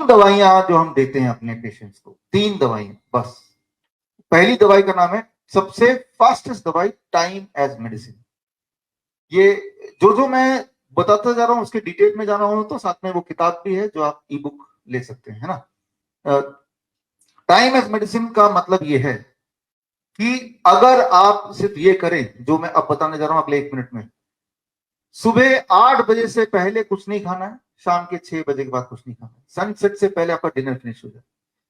तीन दवाइयां जो हम देते हैं अपने पेशेंट्स को, तीन दवाइयां बस। पहली दवाई का नाम है सबसे फास्टेस्ट दवाई, टाइम एज मेडिसिन। ये जो मैं बताता जा रहा हूं उसके डिटेल में जाना हो तो साथ में वो किताब भी है जो आप ई बुक ले सकते हैं, है ना। टाइम एज मेडिसिन का मतलब ये है कि अगर आप सिर्फ ये करें जो मैं अब बताने जा रहा हूं अगले 1 मिनट में, सुबह 8 बजे से पहले कुछ नहीं खाना है, शाम के 6 बजे के बाद कुछ नहीं खाना है, सनसेट से पहले आपका डिनर फिनिश हो जाए।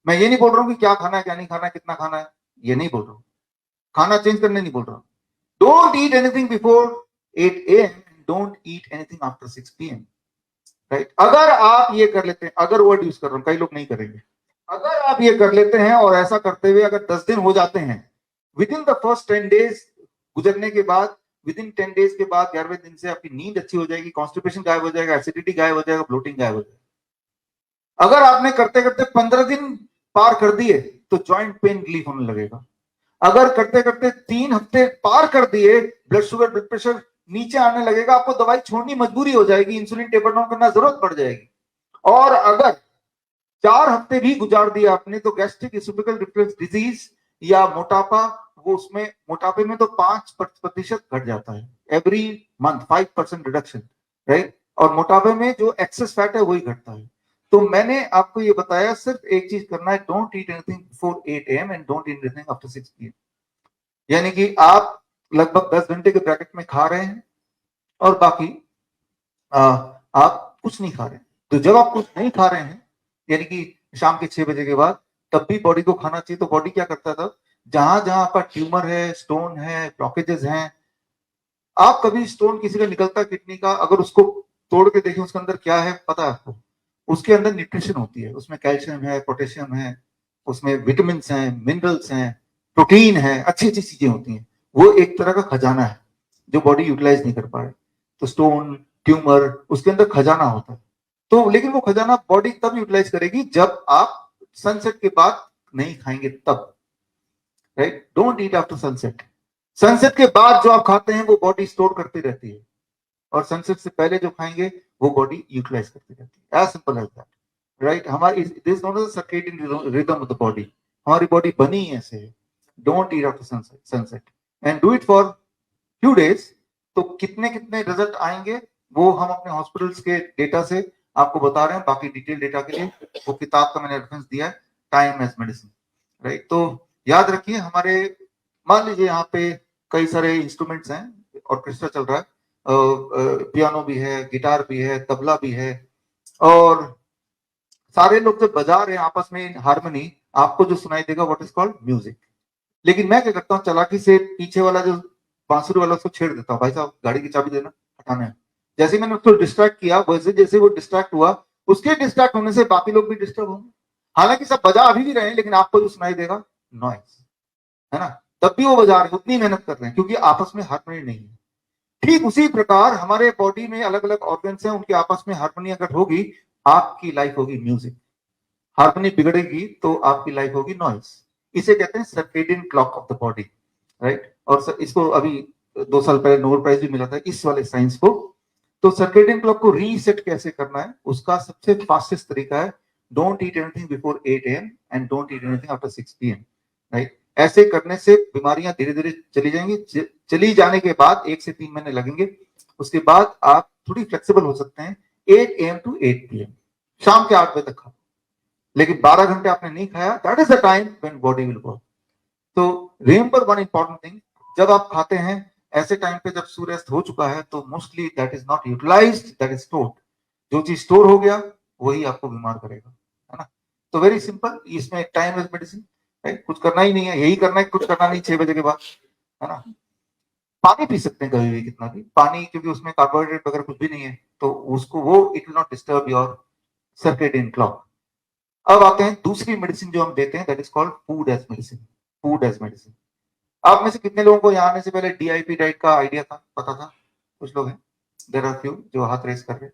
मैं ये नहीं बोल रहा हूं कि क्या खाना है क्या नहीं खाना है, कितना खाना है, ये नहीं बोल रहा हूं, खाना चेंज करने नहीं बोल रहा हूं। Don't eat anything before 8 AM, don't eat anything after 6 PM, right. अगर आप ये कर लेते हैं, अगर वर्ड यूज कर रहा हूं, कई लोग नहीं करेंगे, अगर आप ये कर लेते हैं और ऐसा करते हुए अगर 10 दिन हो जाते हैं, with in the first 10 days गुजरने के बाद, विद इन 10 डेज के बाद 11वें दिन से आपकी नींद अच्छी हो जाएगी, कॉन्स्टिपेशन गायब हो जाएगा, एसिडिटी गायब हो जाएगा, ब्लोटिंग गायब हो जाएगा। अगर आपने करते करते 15 दिन पार कर दिए तो ज्वाइंट पेन रिलीफ होने लगेगा। अगर करते करते 3 हफ्ते पार कर दिए, ब्लड शुगर ब्लड प्रेशर नीचे आने लगेगा, आपको दवाई छोड़नी मजबूरी हो जाएगी, इंसुलिन टेपर डाउन करना जरूरत पड़ जाएगी। और अगर 4 हफ्ते भी गुजार दिया आपने तो गैस्ट्रिक एसोफेगल रिफ्लक्स डिजीज या मोटापा, वो उसमें मोटापे में तो 5% घट जाता है एवरी मंथ, 5% रिडक्शन, राइट। और मोटापे में जो एक्सेस फैट है वही घटता है। तो मैंने आपको ये बताया सिर्फ एक चीज करना है, don't eat anything before 8 AM and don't eat anything after 6 PM। यानी कि आप लगभग 10 घंटे के ब्रैकेट में खा रहे हैं और बाकी आप कुछ नहीं खा रहे हैं। तो जब आप कुछ नहीं खा रहे हैं यानी कि शाम के 6 बजे के बाद, तब भी बॉडी को खाना चाहिए। तो बॉडी क्या करता था, जहां जहां आपका ट्यूमर है, स्टोन है, ब्लॉकेजेस हैं, आप कभी स्टोन किसी का निकलता किडनी का, अगर उसको तोड़ के देखें उसके अंदर क्या है पता है आपको, उसके अंदर न्यूट्रिशन होती है, उसमें कैल्शियम है, पोटेशियम है, उसमें विटामिन हैं, मिनरल्स हैं, प्रोटीन है, अच्छी अच्छी चीजें होती हैं। वो एक तरह का खजाना है जो बॉडी यूटिलाइज नहीं कर पा रही। तो स्टोन, ट्यूमर, उसके अंदर खजाना होता है। तो लेकिन वो खजाना बॉडी तब यूटिलाइज करेगी जब आप सनसेट के बाद नहीं खाएंगे तब, right. Don't eat after sunset. Sunset के बाद जो आप खाते हैं वो बॉडी स्टोर करती रहती है, और सनसेट से पहले जो खाएंगे वो बॉडी यूटिलाइज करती रहती है। As simple as that, right. हमारी this not a circadian rhythm of the body, हमारी बॉडी बनी ही ऐसे है। Don't eat after sunset and do it for few days. तो कितने कितने रिजल्ट आएंगे वो हम अपने हॉस्पिटल्स के डेटा से आपको बता रहे हैं। बाकी डिटेल डेटा के लिए वो किताब का मैंने रेफरेंस दिया है, टाइम एज मेडिसिन, राइट। तो याद रखिए, हमारे मान लीजिए यहाँ पे कई सारे इंस्ट्रूमेंट्स हैं, ऑर्केस्ट्रा चल रहा है, पियानो भी है, गिटार भी है, तबला भी है, और सारे लोग जब बजा रहे हैं आपस में हारमोनी, आपको जो सुनाई देगा व्हाट इज कॉल्ड म्यूजिक। लेकिन मैं क्या करता हूँ, चालाकी से पीछे वाला जो बांसुरी वाला उसको छेड़ देता हूँ, भाई साहब गाड़ी की चाबी देना, हटाना है। जैसे मैंने उसको डिस्ट्रैक्ट किया, वैसे जैसे वो डिस्ट्रैक्ट हुआ, उसके डिस्ट्रैक्ट होने से बाकी लोग भी डिस्टर्ब होंगे। हालांकि सब बजा अभी भी रहे हैं, लेकिन आपको जो सुनाई देगा नॉइस, है ना। तब भी वो बजा रहे हैं, उतनी मेहनत कर रहे हैं, क्योंकि आपस में हारमोनी नहीं है। ठीक उसी प्रकार हमारे बॉडी में अलग अलग ऑर्गन्स हैं, उनके आपस में हारमोनी अगर होगी, आपकी लाइफ होगी म्यूजिक। हारमोनी बिगड़ेगी तो आपकी लाइफ होगी नॉइस। इसे कहते हैं circadian clock of the body, right. और इसको अभी 2 साल पहले नोबेल प्राइज भी मिला था इस वाले साइंस को। तो सर्केडियन क्लॉक को रीसेट कैसे करना है, उसका सबसे फास्टेस्ट तरीका है, don't eat anything before 8 AM and don't eat anything after 6 PM, right. ऐसे करने से बीमारियां धीरे धीरे चली जाएंगी। चली जाने के बाद 1 से 3 महीने लगेंगे, उसके बाद आप थोड़ी फ्लेक्सिबल हो सकते हैं। 8 AM to 8 PM, शाम के 8 बजे तक खाओ, लेकिन 12 घंटे आपने नहीं खाया, that is the time when body will work. तो रिमेंबर वन इंपॉर्टेंट थिंग, जब आप खाते हैं ऐसे टाइम पे जब सूर्यास्त हो चुका है, तो mostly that is not utilised, that is stored. जो चीज स्टोर हो गया वही आपको बीमार करेगा, है ना। तो वेरी सिंपल, इसमें टाइम इज मेडिसिन, राइट। कुछ करना ही नहीं है, यही करना है, कुछ करना नहीं 6 बजे के बाद, है ना। पानी पी सकते हैं कभी भी, कितना भी पानी, क्योंकि उसमें कार्बोहाइड्रेट वगैरह कुछ भी नहीं है, तो उसको वो it will not disturb your circadian clock. अब आते हैं दूसरी मेडिसिन जो हम देते हैं, that is called food as medicine. Food as medicine. आप में से कितने लोगों को यहाँ आने से पहले DIP डाइट का आइडिया था, पता था? कुछ लोग हैं, देयर आर फ्यू जो हाथ रेस कर रहे हैं।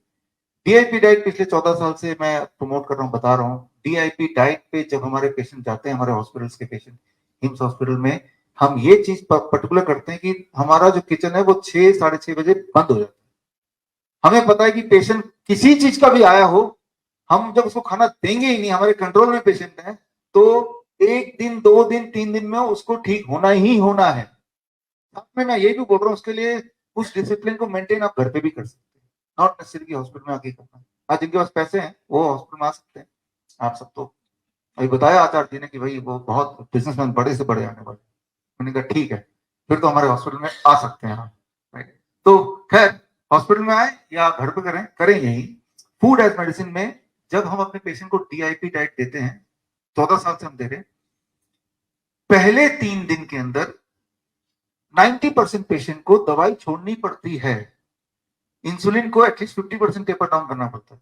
DIP डाइट पिछले 14 साल से मैं प्रमोट कर रहा हूँ, बता रहा हूँ। DIP डाइट पे जब हमारे पेशेंट जाते हैं, हमारे हॉस्पिटल्स के पेशेंट, हिम्स हॉस्पिटल में, हम ये चीज पर्टिकुलर करते हैं कि हमारा जो किचन है वो 6, 6:30 बजे बंद हो जाता है। हमें पता है कि पेशेंट किसी चीज का भी आया हो, हम जब उसको खाना देंगे ही नहीं, हमारे कंट्रोल में पेशेंट है, तो 1 दिन 2 दिन 3 दिन में उसको ठीक होना ही होना है। साथ में मैं ये भी बोल रहा हूँ, उसके लिए उस डिसिप्लिन को मेंटेन आप घर पे भी कर सकते हैं, नॉट नेसेसरी हॉस्पिटल में आके करना। हाँ, जिनके पास पैसे हैं वो हॉस्पिटल में आ सकते हैं। आप सब तो अभी बताया आचार्य जी ने कि भाई वो बहुत बिजनेसमैन बड़े से बड़े आने वाले, मैंने कहा ठीक है, फिर तो हमारे हॉस्पिटल में आ सकते हैं आप, राइट। तो खैर, हॉस्पिटल में आए या घर पे करें, करें यही फूड एज मेडिसिन में। जब हम अपने पेशेंट को DIP डाइट देते हैं, 14 साल से हम दे रहे हैं, पहले 3 दिन के अंदर 90% पेशेंट को दवाई छोड़नी पड़ती है। इंसुलिन को एटलीस्ट 50% टेपर डाउन करना पड़ता है।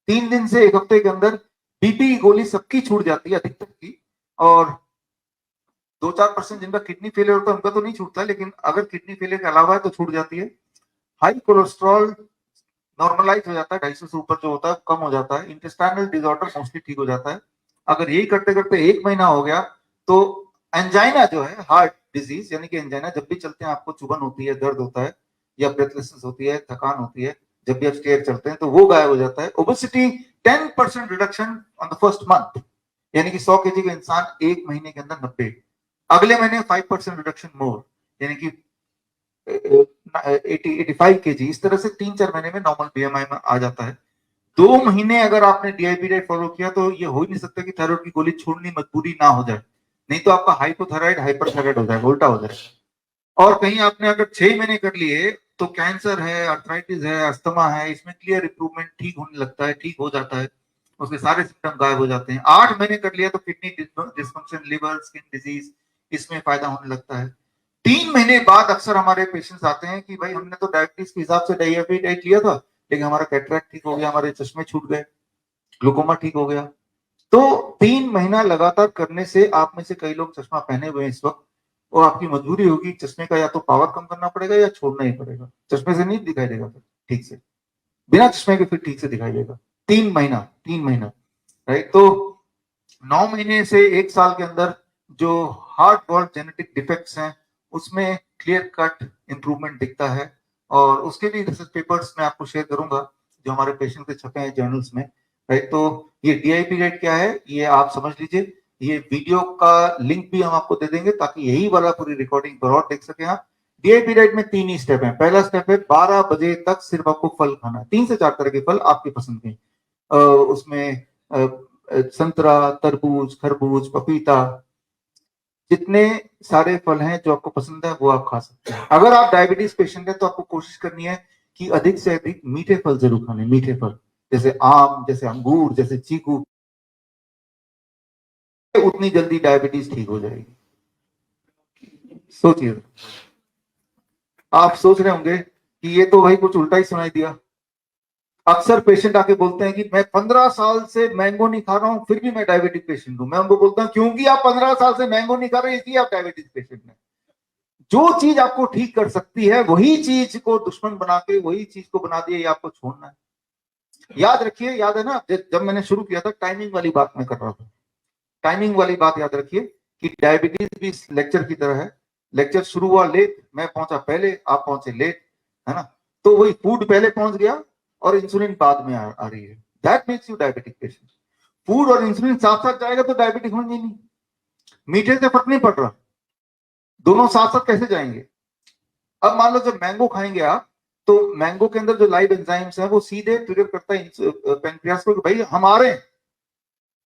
3 दिन से 1 हफ्ते के अंदर बीपी की गोली सबकी छूट जाती है, अधिकतर की, और 2-4% जिनका किडनी फेलियर होता है उनका तो नहीं छूटता, लेकिन अगर किडनी फेलियर के अलावा है तो छूट जाती है। हाई कोलेस्ट्रॉल नॉर्मलाइज हो जाता है, 250 से ऊपर जो होता है कम हो जाता है। इंटेस्टाइनल डिसऑर्डर मोस्टली ठीक हो जाता है। अगर यही करते करते 1 महीना हो गया तो एंजाइना जो है, हार्ट डिजीज यानी कि एंजाइना, जब भी चलते हैं आपको चुभन होती है, दर्द होता है या ब्रेथलेसनेस होती है, थकान होती है, जब भी आप स्टेयर चलते हैं तो वो गायब हो जाता है। Obesity 10% reduction on the first month, यानी कि 100 kg का इंसान 1 महीने के अंदर 90, अगले महीने 5% रिडक्शन मोर, यानी कि 85 kg। इस तरह से 3-4 महीने में नॉर्मल BMI में आ जाता है। 2 महीने अगर आपने DIP डाइट फॉलो किया तो ये हो ही नहीं सकता कि थायराइड की गोली छोड़नी मजबूरी ना हो जाए, नहीं तो आपका हाइपोथायराइड हाइपरथायराइड हो जाएगा, उल्टा हो जाएगा। और कहीं आपने अगर 6 महीने कर लिए तो कैंसर है, अर्थराइटिस है, अस्थमा है, इसमें क्लियर इंप्रूवमेंट, ठीक होने लगता है, ठीक हो जाता है, उसके सारे सिम्टम गायब हो जाते हैं। 8 महीने कर लिया तो kidney dysfunction, liver, skin disease, इसमें फायदा होने लगता है। 3 महीने बाद अक्सर हमारे पेशेंट्स आते हैं कि भाई हमने तो डायबिटीज के हिसाब से DIP डाइट लिया था, लेकिन हमारा कैटरेक्ट ठीक हो गया, हमारे चश्मे छूट गए, ग्लूकोमा ठीक हो गया। तो 3 महीना लगातार करने से, आप में से कई लोग चश्मा पहने हुए हैं इस वक्त, और आपकी मजबूरी होगी चश्मे का या तो पावर कम करना पड़ेगा या छोड़ना ही पड़ेगा। चश्मे से नहीं दिखाई देगा फिर ठीक से, बिना चश्मे के फिर ठीक से दिखाई देगा। 3 महीना, राइट। तो 9 महीने से 1 साल के अंदर जो हार्ट वॉल्व जेनेटिक डिफेक्ट्स हैं उसमें क्लियर कट इंप्रूवमेंट दिखता है, और उसके भी रिसर्च पेपर्स मैं आपको शेयर करूंगा जो हमारे पेशेंट के छपे हैं जर्नल्स में, राइट। तो ये DIP डाइट क्या है ये आप समझ लीजिए। ये वीडियो का लिंक भी हम आपको दे देंगे ताकि यही वाला पूरी रिकॉर्डिंग पर और देख सके आप। DIP डाइट में 3 ही स्टेप है। पहला स्टेप है 12 बजे तक सिर्फ आपको फल खाना है, 3 से 4 तरह के फल आपकी पसंद के, उसमें संतरा, तरबूज, खरबूज, पपीता, जितने सारे फल हैं जो आपको पसंद है वो आप खा सकते हैं। अगर आप डायबिटीज पेशेंट है तो आपको कोशिश करनी है कि अधिक से अधिक मीठे फल जरूर खाने, मीठे फल जैसे आम, जैसे अंगूर, जैसे चीकू, उतनी जल्दी डायबिटीज ठीक हो जाएगी। सोचिए, आप सोच रहे होंगे कि ये तो भाई कुछ उल्टा ही सुनाई दिया। अक्सर पेशेंट आके बोलते हैं कि मैं 15 साल से मैंगो नहीं खा रहा हूं फिर भी मैं डायबिटिक पेशेंट हूं। मैं उनको बोलता हूं क्योंकि आप 15 साल से मैंगो नहीं खा रहे इसलिए आप डायबिटिक पेशेंट हैं। जो चीज आपको ठीक कर सकती है वही चीज को दुश्मन बना के वही चीज को बना दिया, ये आपको छोड़ना है। याद रखिए, याद है ना जब मैंने शुरू किया था टाइमिंग वाली बात मैं कर रहा था, टाइमिंग वाली बात याद रखिए कि डायबिटीज भी लेक्चर की तरह है। लेक्चर शुरू हुआ लेट, मैं पहुंचा पहले, आप पहुंचे लेट, है ना। तो वही फूड पहले पहुंच गया और इंसुलिन बाद में आ रही है, that makes you diabetic patient. Food और इंसुलिन साथ साथ जाएगा तो डायबिटिक होंगे नहीं। मीठे से फर्क नहीं पड़ रहा, दोनों साथ साथ कैसे जाएंगे। अब मान लो जब मैंगो खाएंगे आप, तो मैंगो के अंदर जो लाइव एंजाइम्स है वो सीधे ट्रिगर करता है पेनक्रियास को कि भाई हम आ रहे हैं,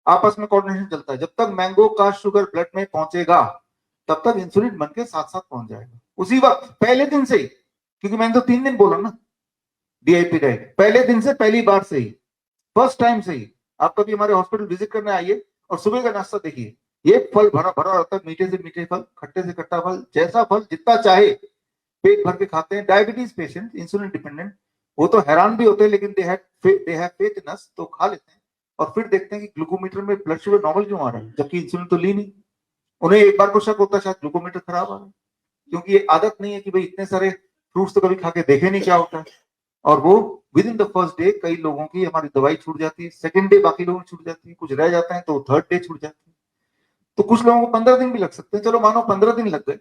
आपस में कोऑर्डिनेशन चलता है। जब तक मैंगो का शुगर ब्लड में पहुंचेगा तब तक इंसुलिन बन के साथ साथ पहुंच जाएगा उसी वक्त, पहले दिन से ही, क्योंकि मैंने तो 3 दिन बोला ना। DIP डाइट पहले दिन से, पहली बार से ही, फर्स्ट टाइम से ही। आप कभी हमारे हॉस्पिटल विजिट करने आइए और सुबह का नाश्ता देखिए, ये फल भरा भरा रहता है, मीठे से मीठे फल, खट्टे से खट्टा फल, जैसा फल जितना चाहे पेट भर के खाते हैं। डायबिटीज पेशेंट, इंसुलिन डिपेंडेंट, वो तो हैरान भी होते हैं लेकिन दे हैव फेथ इन अस, तो खा लेते हैं और फिर देखते हैं कि ग्लूकोमीटर में ब्लड शुगर नॉर्मल क्यों आ रहा है जबकि इंसुलिन तो ली नहीं। उन्हें एक बार को शक होता है शायद ग्लूकोमीटर खराब आ रहा है, क्योंकि ये आदत नहीं है कि भाई इतने सारे फ्रूट्स तो कभी खा के देखे नहीं क्या होता है। और वो with in the first day कई लोगों की हमारी दवाई छूट जाती है, सेकंड डे बाकी लोगों की छूट जाती है, कुछ रह जाते हैं तो थर्ड डे छूट जाती है, तो कुछ लोगों को 15 दिन भी लग सकते हैं। चलो मानो 15 दिन लग गए,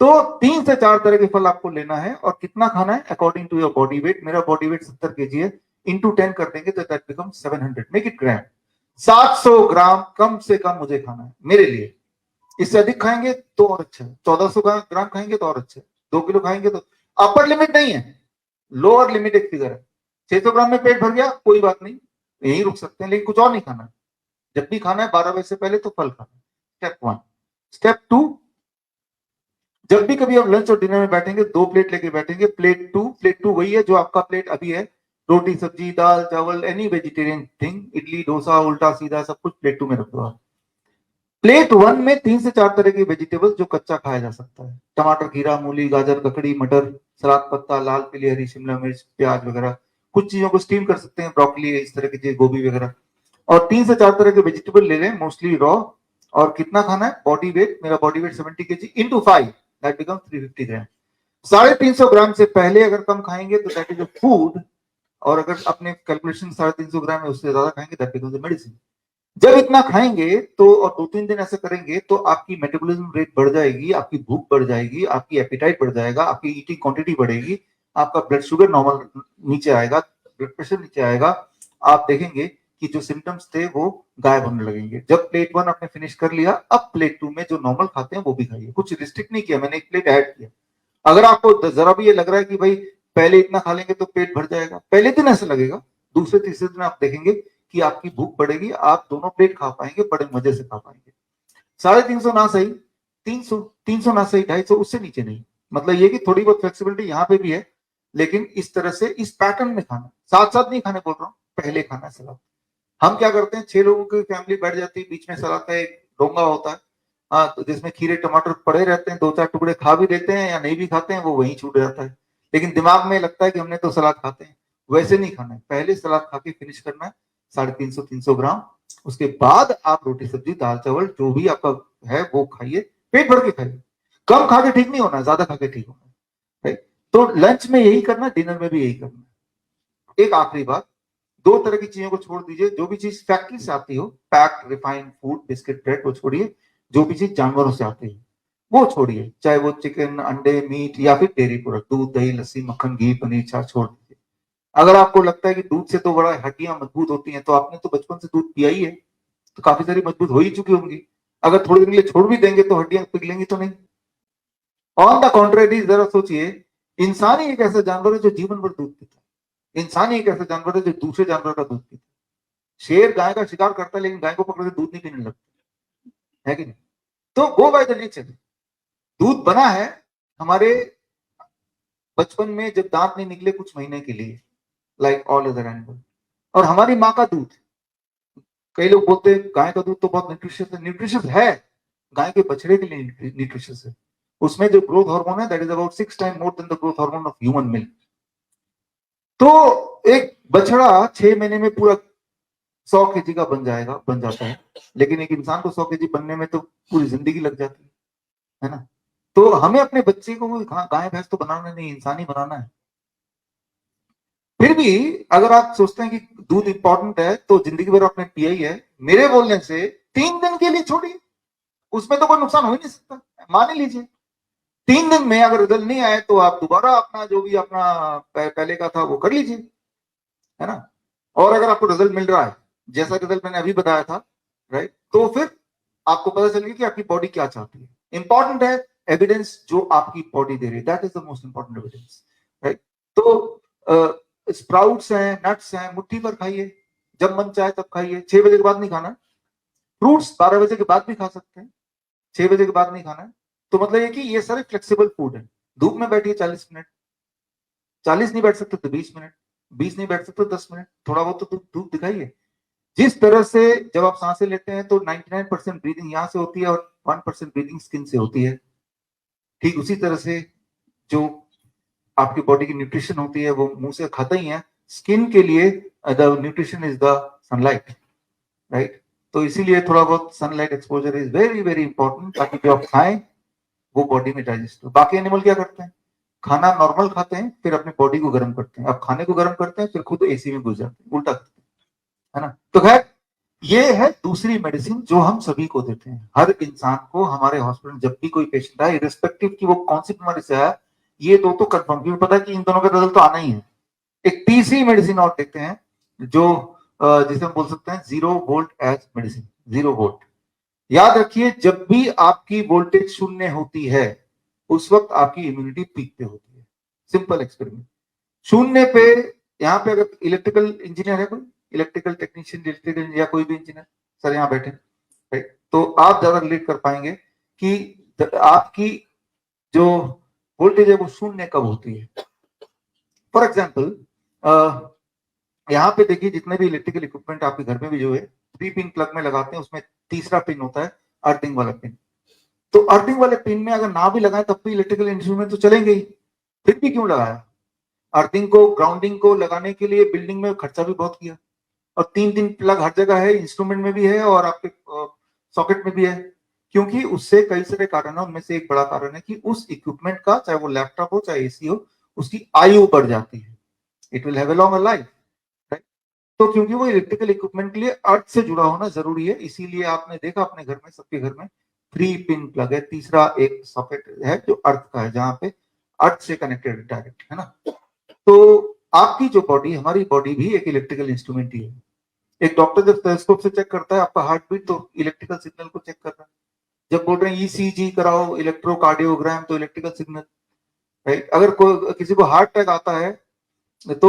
तो 3 से 4 तरह के फल आपको लेना है और कितना खाना है according to your body weight. मेरा बॉडी वेट 70 kg है, इंटू 10 कर देंगे तो that become 700, make it gram. 700 gram कम से कम मुझे खाना है मेरे लिए। इससे अधिक खाएंगे तो और अच्छा है, 1400 ग्राम खाएंगे तो और अच्छा है, 2 किलो खाएंगे तो। अपर लिमिट नहीं है, लोअर लिमिट एक फिगर है। 600 ग्राम में पेट भर गया कोई बात नहीं, यही रुक सकते हैं, लेकिन कुछ और नहीं खाना। जब भी खाना है 12 बजे से पहले तो फल खाना। स्टेप 1। स्टेप 2, जब भी कभी आप लंच और डिनर में बैठेंगे 2 प्लेट लेके बैठेंगे। प्लेट 2 वही है जो आपका प्लेट अभी है, रोटी सब्जी दाल चावल any vegetarian thing, idli dosa उल्टा सीधा सब कुछ प्लेट 2 में रख दो आप। प्लेट 1 में 3 से 4 तरह के वेजिटेबल्स जो कच्चा खाया जा सकता है, टमाटर खीरा मूली गाजर ककड़ी मटर सलाद पत्ता लाल पीली हरी शिमला मिर्च प्याज वगैरह। कुछ चीजों को स्टीम कर सकते हैं, ब्रोकली इस तरह की चीज गोभी वगैरह। और 3 से 4 तरह के वेजिटेबल ले लें मोस्टली रॉ। और कितना खाना है, बॉडी वेट, मेरा body weight 70 kg into 5 that become 350 ग्राम। 350 ग्राम से पहले अगर कम खाएंगे तो दैट इज अ फूड, और अगर अपने कैलकुलेशन 350 ग्राम है उससे ज्यादा खाएंगे दैट बिकम्स अ मेडिसिन। जब इतना खाएंगे तो और 2-3 दिन ऐसा करेंगे तो आपकी मेटाबॉलिज्म रेट बढ़ जाएगी, आपकी भूख बढ़ जाएगी, आपकी एपिटाइट बढ़ जाएगा, आपकी ईटिंग क्वांटिटी बढ़ेगी, आपका ब्लड शुगर नॉर्मल नीचे आएगा, ब्लड प्रेशर नीचे आएगा। आप देखेंगे कि जो सिम्टम्स थे वो गायब होने लगेंगे। जब प्लेट 1 आपने फिनिश कर लिया, अब प्लेट 2 में जो नॉर्मल खाते हैं वो भी खाइए, कुछ रिस्ट्रिक्ट नहीं किया मैंने, एक प्लेट ऐड किया। अगर आपको जरा भी ये लग रहा है कि भाई पहले इतना खा लेंगे तो पेट भर जाएगा, पहले दिन ऐसा लगेगा, दूसरे तीसरे दिन आप देखेंगे कि आपकी भूख बढ़ेगी, आप दोनों प्लेट खा पाएंगे, बड़े मजे से खा पाएंगे। 350 ना सही, 300 ना सही, 250 उससे नीचे नहीं। मतलब ये कि थोड़ी बहुत फ्लेक्सिबिलिटी यहाँ पे भी है, लेकिन इस तरह से इस पैटर्न में खाना, साथ साथ नहीं खाने बोल रहा हूँ, पहले खाना है सलाद। हम क्या करते हैं, 6 लोगों की फैमिली बैठ जाती है, बीच में सलाद का एक डोंगा होता है, हाँ, तो जिसमें खीरे टमाटर पड़े रहते हैं, 2-4 टुकड़े खा भी लेते हैं या नहीं भी खाते हैं, वो वहीं छूट जाता है, लेकिन दिमाग में लगता है कि हमने तो सलाद खाते हैं। वैसे नहीं खाना है, पहले सलाद खा के फिनिश करना है 350 ग्राम। उसके बाद आप रोटी सब्जी दाल चावल जो भी आपका है वो खाइए, पेट भर के खाइए। कम खा के ठीक नहीं होना, ज्यादा खा के ठीक होना है। तो लंच में यही करना, डिनर में भी यही करना। एक आखिरी बात, 2 तरह की चीजों को छोड़ दीजिए, जो भी चीज फैक्ट्री से आती हो, packed refined food biscuit bread वो छोड़िए, जो भी चीज जानवरों से आती है वो छोड़िए, चाहे वो चिकन अंडे मीट या फिर डेयरी प्रोडक्ट दूध दही लस्सी मक्खन घी पनीर छाछ छोड़ दीजिए। अगर आपको लगता है कि दूध से तो बड़ा हड्डियां मजबूत होती हैं, तो आपने तो बचपन से दूध पिया ही है, तो काफी सारी मजबूत हो ही चुकी होंगी। अगर थोड़ी देर के लिए छोड़ भी देंगे तो हड्डियां पिघलेंगी तो नहीं। ऑन द कॉन्ट्रेरी जरा सोचिए, इंसान ही एक ऐसा जानवर है जो जीवन भर दूध पीता है। इंसान ही एक ऐसा जानवर है जो दूसरे जानवर का दूध पीता है। शेर गाय का शिकार करता है लेकिन गाय को पकड़ के दूध नहीं पीने लगता है कि नहीं। तो गो बाय द नेचर। दूध बना है हमारे बचपन में जब दांत नहीं निकले कुछ महीने के लिए, लाइक ऑल अदर एनिमल। और हमारी माँ का दूध, कई लोग बोलते हैं गाय का दूध तो बहुत न्यूट्रिशियस है, न्यूट्रिशियस है, गाय के बछड़े के लिए न्यूट्रिशियस है। उसमें जो ग्रोथ हार्मोन है that is about 6 time more than the growth hormone of human milk. तो एक बछड़ा 6 महीने में पूरा 100 kg का बन जाता है, लेकिन एक इंसान को 100 kg बनने में तो पूरी जिंदगी लग जाती है ना। तो हमें अपने बच्चे को गाय भैंस तो बनाना नहीं, इंसान ही बनाना है। फिर भी अगर आप सोचते हैं कि दूध इंपॉर्टेंट है तो जिंदगी भर आपने पिया ही है, मेरे बोलने से 3 दिन के लिए छोड़िए, उसमें तो कोई नुकसान हो ही नहीं सकता। मान ही लीजिए 3 दिन में अगर रिजल्ट नहीं आए तो आप दोबारा अपना जो भी अपना पहले का था वो कर लीजिए, है ना। और अगर आपको रिजल्ट मिल रहा है जैसा रिजल्ट मैंने अभी बताया था, राइट, तो फिर आपको पता चलेगा कि आपकी बॉडी क्या चाहती है। इंपॉर्टेंट है एविडेंस जो आपकी बॉडी दे रही है, that is the most important evidence, right. तो स्प्राउट्स हैं नट्स हैं मुट्ठी भर खाइए, जब मन चाहे तब खाइए, 6 बजे के बाद नहीं खाना। फ्रूट्स 12 बजे के बाद भी खा सकते हैं, 6 बजे के बाद नहीं खाना है। तो मतलब ये कि ये सारे फ्लेक्सिबल फूड है। धूप में बैठिए 40 मिनट, 40 नहीं बैठ सकते तो 20 मिनट, 20 नहीं बैठ सकते तो 10 मिनट, थोड़ा बहुत तो धूप दिखाइए। जिस तरह से जब आप सांसें लेते हैं तो 99% ब्रीदिंग यहां से होती है और 1% ब्रीदिंग स्किन से होती है, ठीक उसी तरह से जो आपकी बॉडी की न्यूट्रिशन होती है वो मुंह से खाता ही है, स्किन के लिए the nutrition is the sunlight, right. तो इसीलिए थोड़ा बहुत sunlight exposure is very very important, ताकि जो आप खाएं वो बॉडी में डाइजेस्ट हो। बाकी एनिमल क्या करते हैं, खाना नॉर्मल खाते हैं फिर अपनी बॉडी को गर्म करते हैं, अब खाने को गर्म करते हैं फिर खुद एसी में घुस जाते हैं, उल्टा करते हैं, है ना। तो खैर ये है दूसरी मेडिसिन जो हम सभी को देते हैं, हर इंसान को। हमारे हॉस्पिटल जब भी कोई पेशेंट आए, रिस्पेक्टिव की वो कौन सी बीमारी से आया, ये दो तो कंफर्म, क्योंकि पता है कि इन दोनों का रिजल्ट तो आना ही है। एक तीसरी मेडिसिन और देखते हैं जो जिसे हम बोल सकते हैं 0 वोल्ट एज मेडिसिन। 0 वोल्ट, याद रखिए जब भी आपकी वोल्टेज शून्य होती है उस वक्त आपकी इम्यूनिटी पीक पे होती है। Simple experiment. शून्य पे, यहाँ पे अगर इलेक्ट्रिकल इंजीनियर है, कोई इलेक्ट्रिकल टेक्नीशियन, इलेक्ट्रिकल या कोई भी इंजीनियर सर यहाँ बैठे, राइट, तो आप ज्यादा रिलेट कर पाएंगे कि आपकी जो वोल्टेज है वो शून्य कब होती है। फॉर एग्जाम्पल यहाँ पे देखिए जितने भी इलेक्ट्रिकल इक्विपमेंट आपके घर में भी जो है 3 पिन प्लग में लगाते हैं, उसमें तीसरा पिन होता है अर्थिंग वाला पिन। तो अर्थिंग वाले पिन में अगर ना भी लगाए तब भी इलेक्ट्रिकल इंस्ट्रूमेंट तो चलेंगे ही, फिर भी क्यों लगाया? अर्थिंग को, ग्राउंडिंग को लगाने के लिए बिल्डिंग में खर्चा भी बहुत किया, और 3 प्लग हर जगह है, इंस्ट्रूमेंट में भी है और आपके सॉकेट में भी है, क्योंकि उससे कई सारे कारण है। उनमें से एक बड़ा कारण है कि उस इक्विपमेंट का, चाहे वो लैपटॉप हो चाहे एसी हो, उसकी आयु बढ़ जाती है। It will have a longer life, right. तो क्योंकि वो इलेक्ट्रिकल इक्विपमेंट के लिए अर्थ से जुड़ा होना जरूरी है, इसीलिए आपने देखा अपने घर में, सबके घर में 3 पिन प्लग है, तीसरा एक सॉकेट है जो अर्थ का है, जहां पे अर्थ से कनेक्टेड डायरेक्ट है ना। तो आपकी जो बॉडी, हमारी बॉडी भी एक इलेक्ट्रिकल इंस्ट्रूमेंट ही है। एक डॉक्टर जब टेलीस्कोप से चेक करता है आपका हार्ट बीट, तो इलेक्ट्रिकल सिग्नल को चेक कर रहा है। जब बोल रहे हैं ईसीजी कराओ, इलेक्ट्रोकार्डियोग्राम, तो इलेक्ट्रिकल सिग्नल, राइट। अगर कोई किसी को हार्ट अटैक आता है तो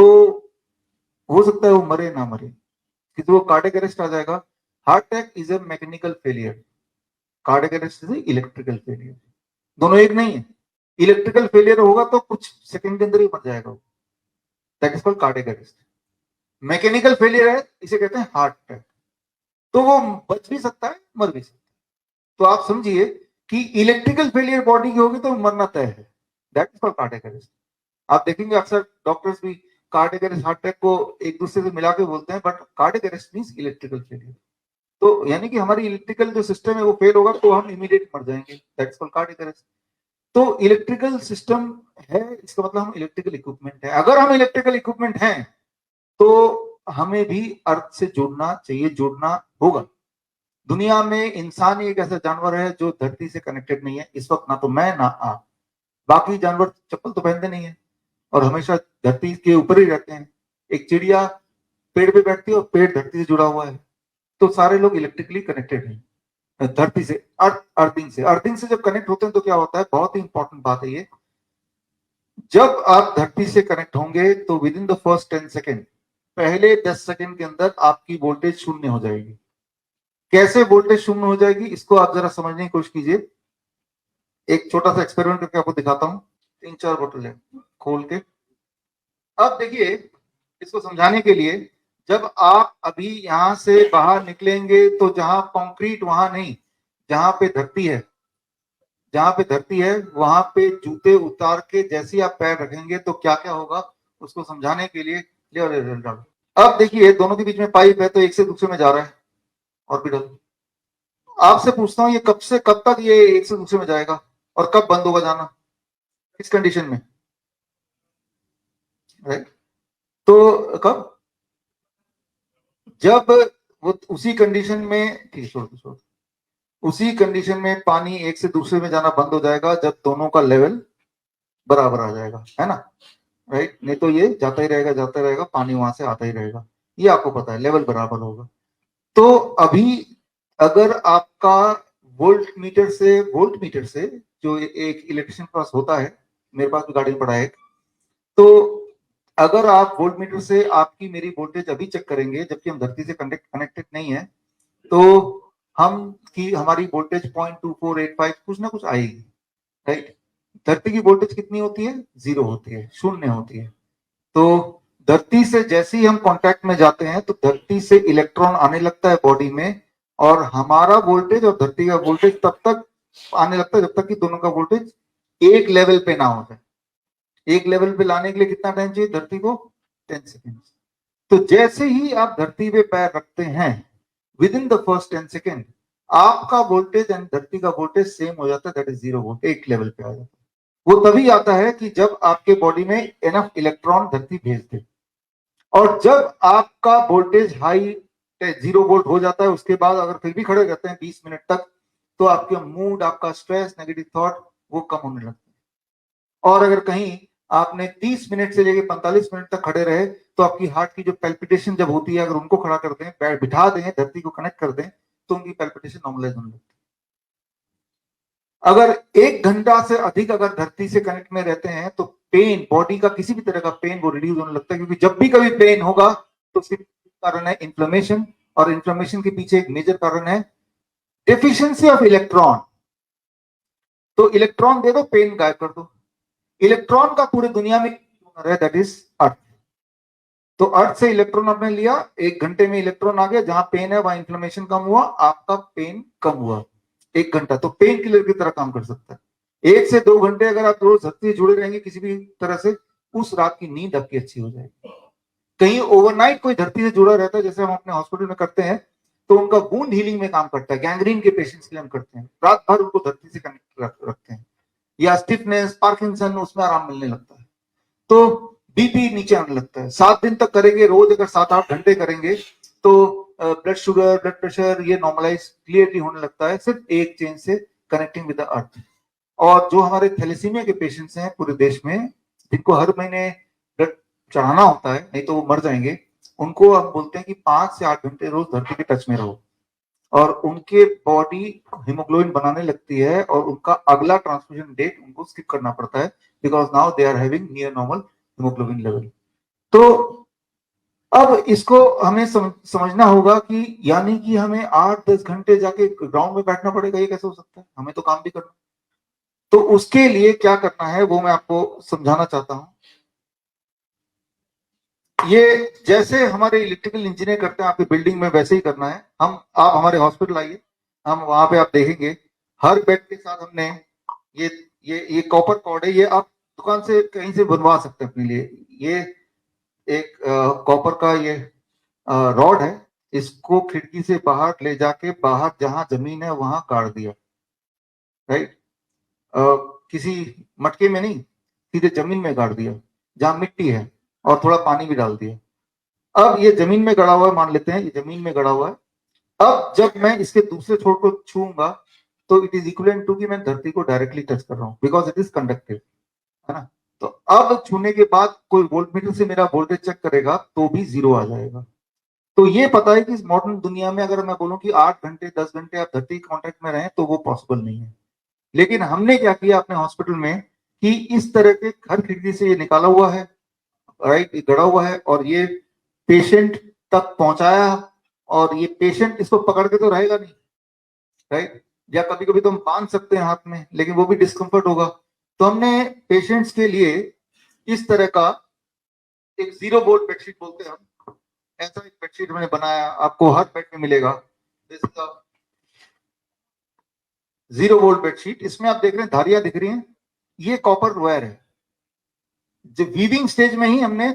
हो सकता है वो मरे ना मरे, किसी को कार्डियक अरेस्ट आ जाएगा। Heart attack is a mechanical failure, cardiac arrest is electrical failure, दोनों एक नहीं है। इलेक्ट्रिकल फेलियर होगा तो कुछ सेकंड के अंदर ही मर जाएगा, that is called cardiac arrest. Mechanical failure है, इसे कहते हैं हार्ट अटैक, तो वो बच भी सकता है, मर भी सकता है। तो आप समझिए कि इलेक्ट्रिकल फेलियर बॉडी की होगी तो मरना तय है, that is called cardiac arrest. आप देखेंगे अक्सर डॉक्टर्स भी कार्डियक अरेस्ट, हार्ट अटैक को एक दूसरे से मिला के बोलते हैं, but cardiac arrest means electrical failure. तो यानी कि हमारी इलेक्ट्रिकल जो सिस्टम है वो फेल होगा तो हम इमीडिएट मर जाएंगे, that is called cardiac arrest. तो इलेक्ट्रिकल सिस्टम है, इसका मतलब हम इलेक्ट्रिकल इक्विपमेंट है। अगर हम इलेक्ट्रिकल इक्विपमेंट हैं तो हमें भी अर्थ से जुड़ना चाहिए, जुड़ना होगा। दुनिया में इंसान ही एक ऐसा जानवर है जो धरती से कनेक्टेड नहीं है इस वक्त, ना तो मैं ना आप। बाकी जानवर चप्पल तो पहनते नहीं है और हमेशा धरती के ऊपर ही रहते हैं। एक चिड़िया पेड़ पे बैठती है और पेड़ धरती से जुड़ा हुआ है। तो सारे लोग इलेक्ट्रिकली कनेक्टेड हैं धरती से, अर्थिंग से। अर्थिंग से जब कनेक्ट होते हैं तो क्या होता है, बहुत ही इंपॉर्टेंट बात है ये, जब आप धरती से कनेक्ट होंगे तो with in the first 10 second, पहले 10 सेकेंड के अंदर आपकी वोल्टेज शून्य हो जाएगी। कैसे वोल्टेज शून्य हो जाएगी इसको आप जरा समझने की कोशिश कीजिए। एक छोटा सा एक्सपेरिमेंट करके आपको दिखाता हूं। 3-4 बोतल है खोल के। अब देखिए, इसको समझाने के लिए, जब आप अभी यहां से बाहर निकलेंगे तो जहां कंक्रीट वहां नहीं, जहां पे धरती है, जहां पे धरती है वहां पे जूते उतार के जैसे आप पैर रखेंगे तो क्या क्या होगा, उसको समझाने के लिए ले और रिजल्ट डालो। अब देखिए दोनों के बीच में पाइप है तो एक से दूसरे में जा रहा है ऑर्बिटल। आपसे पूछता हूं ये कब से कब तक ये एक से दूसरे में जाएगा और कब बंद होगा जाना, किस कंडीशन में, राइट। तो कब, जब वो उसी कंडीशन में, ठीक छोड़, उसी कंडीशन में पानी एक से दूसरे में जाना बंद हो जाएगा जब दोनों का लेवल बराबर आ जाएगा, है ना, राइट। नहीं तो ये जाता ही रहेगा, पानी वहां से आता ही रहेगा। ये आपको पता है, लेवल बराबर होगा। तो अभी अगर आपका वोल्ट मीटर से जो एक इलेक्ट्रिशियन के पास होता है, मेरे पास भी गाड़ी में पड़ा है, तो अगर आप वोल्ट मीटर से आपकी मेरी वोल्टेज अभी चेक करेंगे जबकि हम धरती से कनेक्टेड नहीं है, तो हमारी वोल्टेज 0.2485 कुछ ना कुछ आएगी, राइट। धरती की वोल्टेज कितनी होती है, 0 होती है, शून्य होती है। तो धरती से जैसे ही हम कांटेक्ट में जाते हैं तो धरती से इलेक्ट्रॉन आने लगता है बॉडी में, और हमारा वोल्टेज और धरती का वोल्टेज तब तक आने लगता है जब तक कि दोनों का वोल्टेज एक लेवल पे ना हो जाए। एक लेवल पे लाने के लिए कितना टाइम चाहिए धरती को, 10 सेकेंड। तो जैसे ही आप धरती पे पैर रखते हैं, with in the first 10 second आपका वोल्टेज एंड धरती का वोल्टेज सेम हो जाता है, दैट इज 0 वोल्ट, एक लेवल पे आ जाता है। वो तभी आता है कि जब आपके बॉडी में एनफ इलेक्ट्रॉन धरती भेज दे। और जब आपका वोल्टेज हाई 0 वोल्ट हो जाता है, उसके बाद अगर फिर भी खड़े रहते हैं 20 मिनट तक, तो आपका मूड, आपका स्ट्रेस, नेगेटिव थॉट वो कम होने लगता है। और अगर कहीं आपने 30 मिनट से लेकर 45 मिनट तक खड़े रहे तो आपकी हार्ट की जो पैल्पिटेशन जब होती है, अगर उनको खड़ा कर दें, पैर बिठा दें, धरती को कनेक्ट कर दें, तो उनकी पैल्पिटेशन नॉर्मलाइज होने लगती है। अगर 1 घंटा से अधिक अगर धरती से कनेक्ट में रहते हैं तो पेन, बॉडी का किसी भी तरह का पेन वो रिड्यूस होने लगता है, क्योंकि जब भी कभी पेन होगा तो उसके कारण है इन्फ्लेमेशन, और इन्फ्लेमेशन के पीछे एक मेजर कारण है डेफिशिएंसी ऑफ इलेक्ट्रॉन। तो इलेक्ट्रॉन दे दो, पेन गायब कर दो। इलेक्ट्रॉन का पूरे दुनिया में है, दैट इज अर्थ। तो अर्थ से इलेक्ट्रॉन आपने लिया, 1 घंटे में इलेक्ट्रॉन आ गया, जहां पेन है वहां इन्फ्लेमेशन कम हुआ, आपका पेन कम हुआ। 1 घंटा तो पेन किलर की तरह काम कर सकता है। 1 से 2 घंटे अगर आप रोज धरती से जुड़े रहेंगे किसी भी तरह से, उस रात की नींद आपकी अच्छी हो जाएगी। कहीं ओवरनाइट कोई धरती से जुड़ा रहता है, जैसे हम अपने हॉस्पिटल में करते हैं, तो उनका वुंड हीलिंग में काम करता है। गैंग्रीन के पेशेंट्स के लिए हम करते हैं, रात भर उनको धरती से कनेक्ट रखते हैं, या स्टिफनेस, पार्किंसन, उसमें आराम मिलने लगता है। तो बीपी नीचे आने लगता है। 7 दिन तक करेंगे, रोज अगर 7-8 घंटे करेंगे तो ब्लड शुगर, ब्लड प्रेशर, ये नॉर्मलाइज क्लियरली होने लगता है, सिर्फ एक चेंज से, कनेक्टिंग विद द अर्थ। और जो हमारे थैलेसीमिया के पेशेंट्स हैं पूरे देश में, जिनको हर महीने ब्लड चढ़ाना होता है, नहीं तो वो मर जाएंगे, उनको हम बोलते हैं कि 5 से 8 घंटे रोज धरती के टच में रहो, और उनके बॉडी हीमोग्लोबिन बनाने लगती है, और उनका अगला ट्रांसफ्यूजन डेट उनको स्किप करना पड़ता है, because now they are having near normal haemoglobin level. तो अब इसको हमें समझना होगा कि यानी कि हमें 8-10 घंटे जाके ग्राउंड में बैठना पड़ेगा, ये कैसे हो सकता है? हमें तो काम भी करना। तो उसके लिए क्या करना है वो मैं आपको समझाना चाहता हूं। ये जैसे हमारे इलेक्ट्रिकल इंजीनियर करते हैं आपकी बिल्डिंग में, वैसे ही करना है। आप हमारे हॉस्पिटल आइए, हम वहां पे आप देखेंगे हर बेड के साथ हमने ये कॉपर कॉर्ड है, ये आप दुकान से कहीं से बनवा सकते हैं अपने लिए। ये एक कॉपर का ये रॉड है, इसको खिड़की से बाहर ले जाके, बाहर जहां जमीन है वहां काट दिया, राइट। किसी मटके में नहीं, सीधे जमीन में गाड़ दिया जहां मिट्टी है, और थोड़ा पानी भी डाल दिया। अब ये जमीन में गड़ा हुआ है, मान लेते हैं ये जमीन में गड़ा हुआ है। अब जब मैं इसके दूसरे छोर को छूऊंगा तो इट इज इक्वलेंट टू कि मैं धरती को डायरेक्टली टच कर रहा हूं, बिकॉज इट इज कंडक्टिव, है ना। तो अब छूने के बाद कोई वोल्टमीटर से मेरा वोल्टेज चेक करेगा तो भी 0 आ जाएगा। तो ये पता है कि इस मॉडर्न दुनिया में अगर मैं बोलूं कि 8 घंटे 10 घंटे आप धरती कॉन्टेक्ट में रहें तो वो पॉसिबल नहीं है। लेकिन हमने क्या किया अपने हॉस्पिटल में कि इस तरह के हर खिड़की से ये निकाला हुआ है, राइट, गड़ा हुआ है, और ये पेशेंट तक पहुंचाया। और ये पेशेंट इसको पकड़ के तो रहेगा नहीं, राइट, या कभी कभी तो हम बांध सकते हैं हाथ में, लेकिन वो भी डिस्कम्फर्ट होगा। तो हमने पेशेंट्स के लिए इस तरह का एक 0 वोल्ट बेडशीट बोलते हैं हम, ऐसा एक बेडशीट मैंने बनाया, आपको हर बेड में मिलेगा। This is 0 volt bedsheet. इसमें आप देख रहे हैं धारियां दिख रही हैं, ये कॉपर वायर है। जो वीविंग स्टेज में ही हमने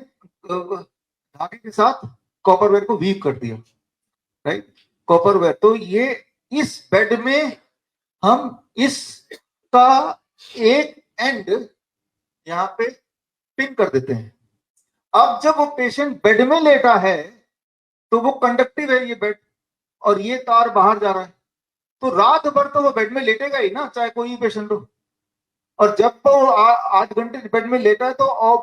धागे के साथ कॉपर वायर को वीव कर दिया, राइट, कॉपर वायर। तो ये इस बेड में हम इसका एक एंड यहां पे पिन कर देते हैं। अब जब वो पेशेंट बेड में लेटा है तो वो कंडक्टिव है ये बेड, और ये तार बाहर जा रहा है, तो रात भर तो वो बेड में लेटेगा ही ना, चाहे कोई भी पेशेंट हो। और जब वो 8 घंटे बेड में लेटा है तो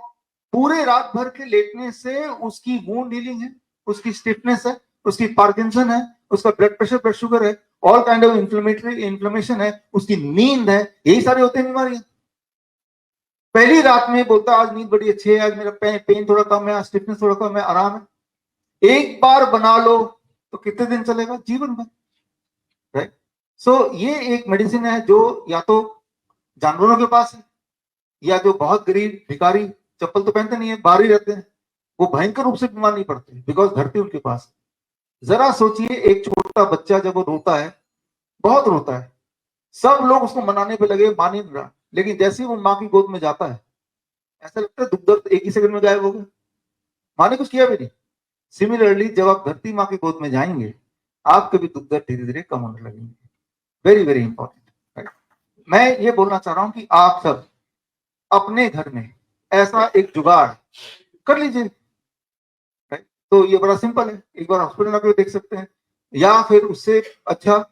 पूरे रात भर के लेटने से उसकी वुंड हीलिंग है, उसकी स्टिफनेस है, उसकी पार्किंसन है, उसका ब्लड प्रेशर, ब्लड शुगर है, ऑल काइंड ऑफ इन्फ्लेमेशन है, उसकी नींद है, यही सारे होते हैं बीमारियां। पहली रात में बोलता आज नींद बड़ी अच्छी है, आज मेरा पेन थोड़ा कम है, आज स्टिफनेस थोड़ा कम है, आराम है। एक बार बना लो तो कितने दिन चलेगा? जीवन भर, राइट। सो ये एक मेडिसिन है जो या तो जानवरों के पास है, या जो बहुत गरीब भिखारी चप्पल तो पहनते नहीं है, बाहर ही रहते हैं, वो भयंकर रूप से बीमार नहीं पड़ते, बिकॉज धरती उनके पास है। जरा सोचिए, एक छोटा बच्चा जब वो रोता है, बहुत रोता है, सब लोग उसको मनाने पे लगे, मान ही नहीं रहा, लेकिन जैसे ही वो माँ की गोद में जाता है ऐसा लगता है दुख दर्द एक ही सेकंड में गायब हो गया, माँ ने कुछ किया भी नहीं। सिमिलरली जब आप धरती माँ की गोद में जाएंगे, आपके भी दुख दर्द धीरे धीरे कम होने लगेंगे। Very very important. मैं ये बोलना चाह रहा हूं कि आप सब अपने घर में ऐसा एक जुगाड़ कर लीजिए। तो ये बड़ा सिंपल है, एक बार हॉस्पिटल आकर देख सकते हैं, या फिर उससे अच्छा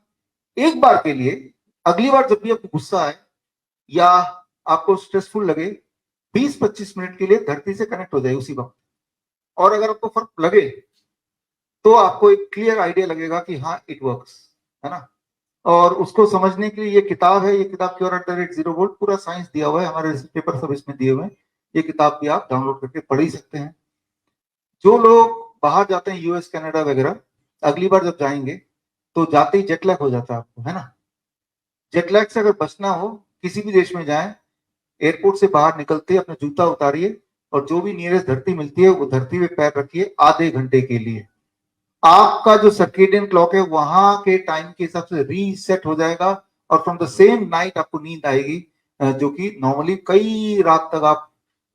एक बार के लिए, अगली बार जब भी आपको गुस्सा आए या आपको स्ट्रेसफुल लगे, 20-25 मिनट के लिए धरती से कनेक्ट हो जाए उसी वक्त, और अगर आपको फर्क लगे तो आपको एक क्लियर आइडिया लगेगा कि हाँ इट वर्क्स, है ना। और उसको समझने के लिए ये किताब है, ये किताब Cure@0 volt, पूरा साइंस दिया हुआ है, हमारे पेपर सब इसमें दिए हुए हैं। ये किताब भी आप डाउनलोड करके पढ़ ही सकते हैं। जो लोग बाहर जाते हैं यूएस कनाडा वगैरह, अगली बार जब जाएंगे तो जाते ही जेटलैग हो जाता है आपको, है ना। जेटलैग से अगर बचना हो, किसी भी देश में जाएं, एयरपोर्ट से बाहर निकलते अपना जूता उतारिए और जो भी नियरेस्ट धरती मिलती है वो धरती पे पैर रखिए आधे घंटे के लिए। आपका जो सर्केडियन क्लॉक है वहां के टाइम के हिसाब से रीसेट हो जाएगा, और फ्रॉम द सेम नाइट आपको नींद आएगी, जो कि नॉर्मली कई रात तक आप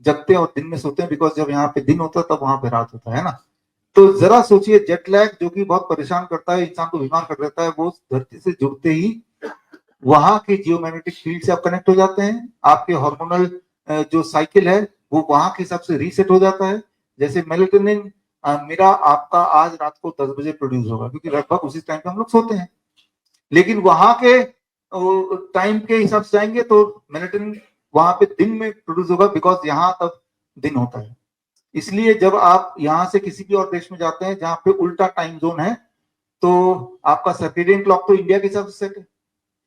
जगते हैं और दिन में सोते हैं, बिकॉज जब यहाँ पे दिन होता है तब वहां पे रात होता है ना। तो जरा सोचिए, जेट लैग जो कि बहुत परेशान करता है, इंसान को बीमार कर देता है, वो धरती से जुड़ते ही वहां के जियोमैग्नेटिक फील्ड से आप कनेक्ट हो जाते हैं। आपके हार्मोनल जो साइकिल है वो वहां के हिसाब से रीसेट हो जाता है। जैसे मेलेटोनिन मेरा आपका आज रात को 10 बजे प्रोड्यूस होगा, क्योंकि लगभग उसी टाइम पे हम लोग सोते हैं, लेकिन वहां के टाइम के हिसाब से जाएंगे तो मेलेटोनिन वहां पे दिन में प्रोड्यूस होगा, बिकॉज यहाँ तब दिन होता है। इसलिए जब आप यहाँ से किसी भी और देश में जाते हैं जहां पे उल्टा टाइम जोन है, तो आपका सर्केडियन क्लॉक तो इंडिया के हिसाब से सेट है,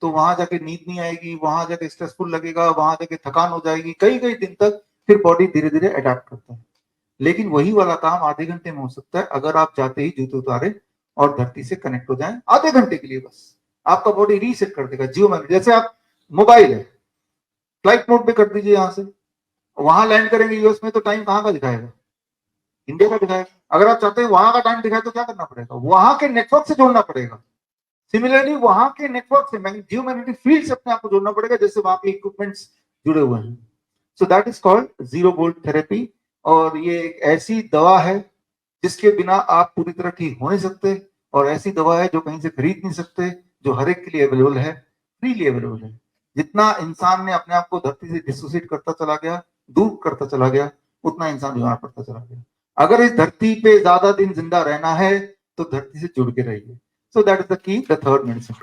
तो वहां जाके नींद नहीं आएगी, वहां जाके स्ट्रेसफुल लगेगा, वहां जाके थकान हो जाएगी कई कई दिन तक, फिर बॉडी धीरे धीरे अडेप्ट करता है। लेकिन वही वाला काम आधे घंटे में हो सकता है अगर आप जाते ही जूते उतारे और धरती से कनेक्ट हो जाएं आधे घंटे के लिए बस। आपका बॉडी रीसेट कर देगा जियो मैग्नेट। जैसे आप मोबाइल है, फ्लाइट मोड पे कर दीजिए यहां से, वहां लैंड करेंगे यूएस में तो टाइम कहां का दिखाएगा, इंडिया का दिखाएगा। अगर आप चाहते हैं वहां का टाइम दिखाए तो क्या करना पड़ेगा, वहां के नेटवर्क से जोड़ना पड़ेगा। सिमिलरली वहां के नेटवर्क से जियो मैग्नेटिक फील्ड से अपने आप को जोड़ना पड़ेगा, जैसे वहां के इक्विपमेंट्स जुड़े हुए हैं। So that is called zero volt therapy. और ये एक ऐसी दवा है जिसके बिना आप पूरी तरह ठीक हो नहीं सकते, और ऐसी दवा है जो कहीं से खरीद नहीं सकते, जो हर एक के लिए अवेलेबल है, फ्रीली अवेलेबल है। जितना इंसान ने अपने आप को धरती से डिसोसिएट करता चला गया, दूर करता चला गया, उतना इंसान बीमार पड़ता चला गया। अगर इस धरती पे ज्यादा दिन जिंदा रहना है तो धरती से जुड़ के रहिए। So that is the key, the third medicine.